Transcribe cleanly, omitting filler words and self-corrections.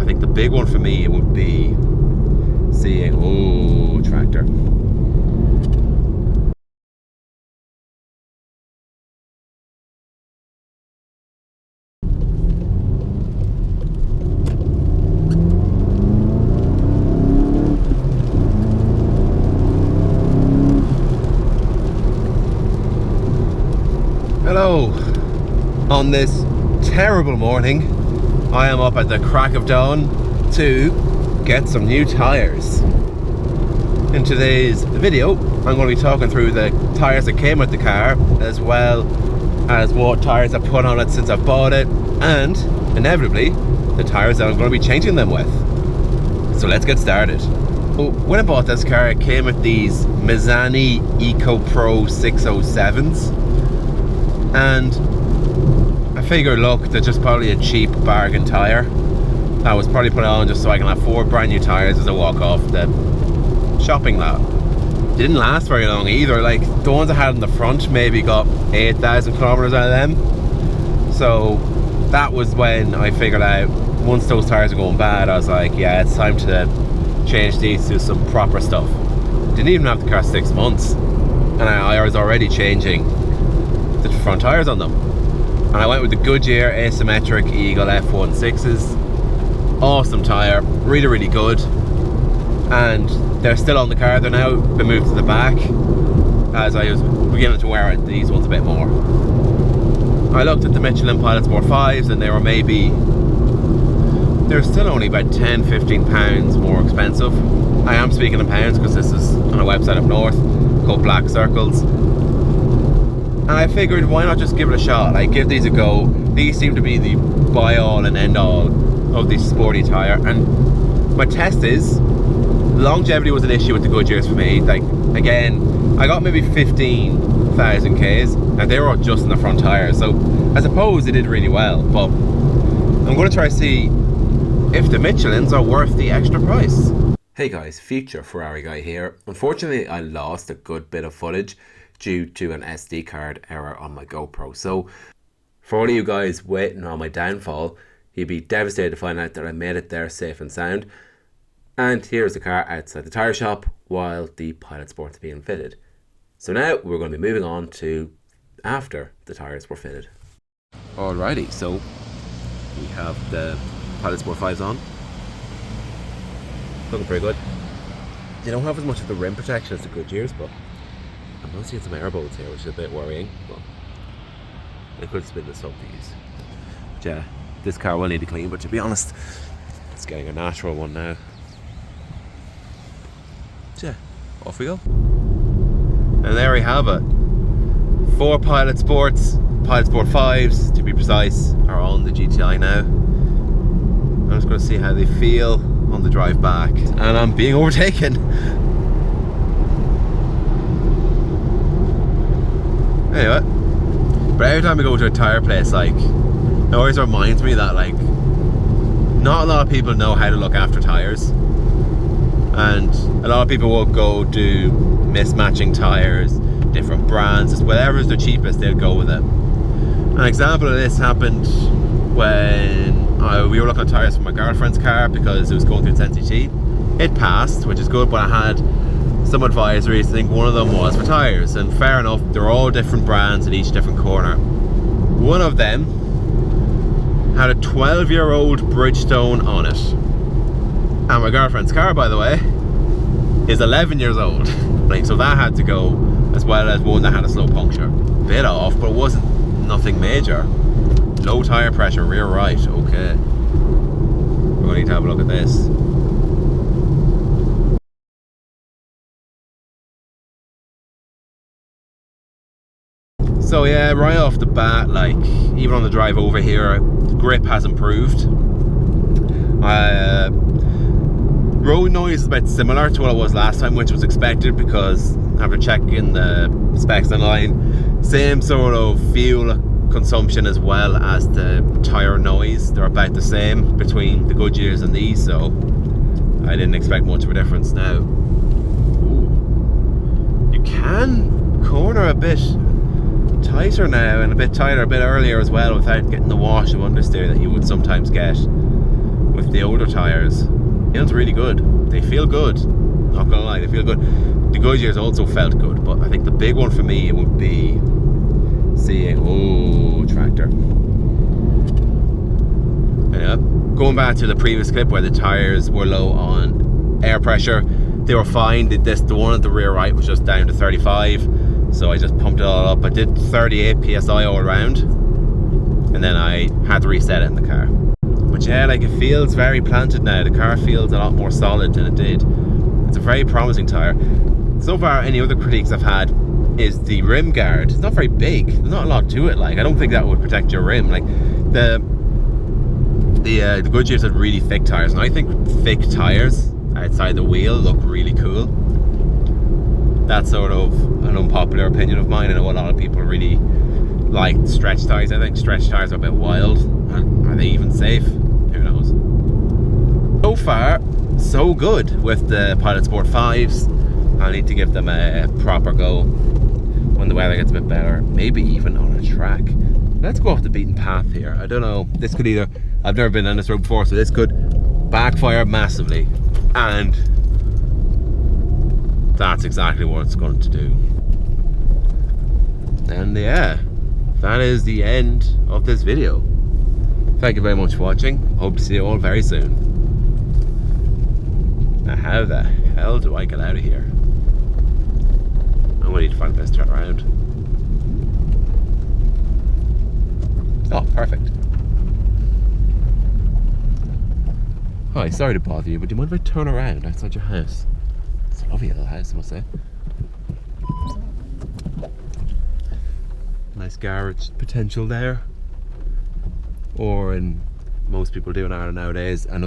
think the big one for me would be seeing, oh, tractor. Hello. On this terrible morning, I am up at the crack of dawn to get some new tyres. In today's video, I'm going to be talking through the tyres that came with the car, as well as what tyres I put on it since I bought it, and inevitably the tyres that I'm going to be changing them with. So let's get started. Well, when I bought this car, it came with these Michelin Eco Pro 607s, and I figured, look, they're just probably a cheap bargain tyre. I was probably put on just so I can have 4 brand new tyres as I walk off the shopping lot. Didn't last very long either. Like, the ones I had in the front maybe got 8,000 kilometers out of them. So that was when I figured out, once those tyres are going bad, I was like, yeah, it's time to change these to some proper stuff. Didn't even have the car 6 months, and I was already changing the front tyres on them. And I went with the Goodyear asymmetric Eagle F16s. Awesome tyre, really good. And they're still on the car. They're now been moved to the back, as I was beginning to wear these ones a bit more. I looked at the Michelin Pilot Sport 5s, and they were they're still only about 10-15 pounds more expensive. I am speaking in pounds because this is on a website up north called Black Circles. And I figured, why not just give it a shot? Like, give these a go. These seem to be the buy-all and end-all of the sporty tyre. And my test is, longevity was an issue with the Goodyears for me. Like, again, I got maybe 15,000 Ks, and they were all just in the front tyre. So I suppose they did really well. But I'm going to try to see if the Michelins are worth the extra price. Hey guys, future Ferrari guy here. Unfortunately, I lost a good bit of footage due to an SD card error on my GoPro. So for all of you guys waiting on my downfall, you'd be devastated to find out that I made it there safe and sound. And here's the car outside the tyre shop while the Pilot Sport's being fitted. So now we're going to be moving on to after the tyres were fitted. Alrighty, so we have the Pilot Sport 5s on. Looking pretty good. They don't have as much of the rim protection as the Goodyears, but I'm not seeing some air bolts here, which is a bit worrying. Well, they could spin this up these. But yeah, this car will need to clean, but to be honest, it's getting a natural one now. So yeah, off we go. And there we have it. 4 Pilot Sports, Pilot Sport 5s to be precise, are on the GTI now. I'm just going to see how they feel on the drive back. And I'm being overtaken. Anyway, but every time I go to a tyre place, like, it always reminds me that, like, not a lot of people know how to look after tyres, and a lot of people will go do mismatching tyres, different brands, just whatever's the cheapest, they'll go with it. An example of this happened when we were looking at tyres for my girlfriend's car because it was going through its NCT. It passed, which is good, but I had some advisories. I think one of them was for tyres, and fair enough, they're all different brands at each different corner. One of them had a 12-year-old Bridgestone on it, and my girlfriend's car, by the way, is 11 years old. Like, so that had to go, as well as one that had a slow puncture. Bit off, but it wasn't nothing major. Low tyre pressure, rear right, okay. We're going to need to have a look at this. So yeah, right off the bat, like, even on the drive over here, grip has improved. Road noise is about similar to what it was last time, which was expected because after checking the specs online, same sort of fuel consumption as well as the tyre noise. They're about the same between the Goodyears and these, so I didn't expect much of a difference now. Ooh. You can corner a bit tighter now, and a bit tighter a bit earlier as well, without getting the wash of understeer that you would sometimes get with the older tyres. Feels really good. They feel good. Not gonna lie, they feel good. The Goodyears also felt good, but I think the big one for me would be seeing, oh, tractor. Yeah. Going back to the previous clip where the tyres were low on air pressure, they were fine. The one at the rear right was just down to 35, so I just pumped it all up. I did 38 psi all around, and then I had to reset it in the car. But yeah, like, it feels very planted now. The car feels a lot more solid than it did. It's a very promising tyre. So far, any other critiques I've had is the rim guard. It's not very big. There's not a lot to it. Like, I don't think that would protect your rim. Like, the Goodyears had really thick tyres, and I think thick tyres outside the wheel look really cool. That's sort of an unpopular opinion of mine. I know a lot of people really like stretch tyres. I think stretch tyres are a bit wild. Are they even safe? Who knows? So far, so good with the Pilot Sport 5s. I need to give them a proper go when the weather gets a bit better, maybe even on a track. Let's go off the beaten path here. I don't know, this could either, I've never been on this road before, so this could backfire massively, and that's exactly what it's going to do. And yeah, that is the end of this video. Thank you very much for watching. Hope to see you all very soon. Now, how the hell do I get out of here? I'm going to need to find a place to turn around. Oh, perfect. Hi, sorry to bother you, but do you mind if I turn around outside your house? It's a lovely little house, I must say. Nice garage potential there. Or, in most people do in Ireland nowadays, another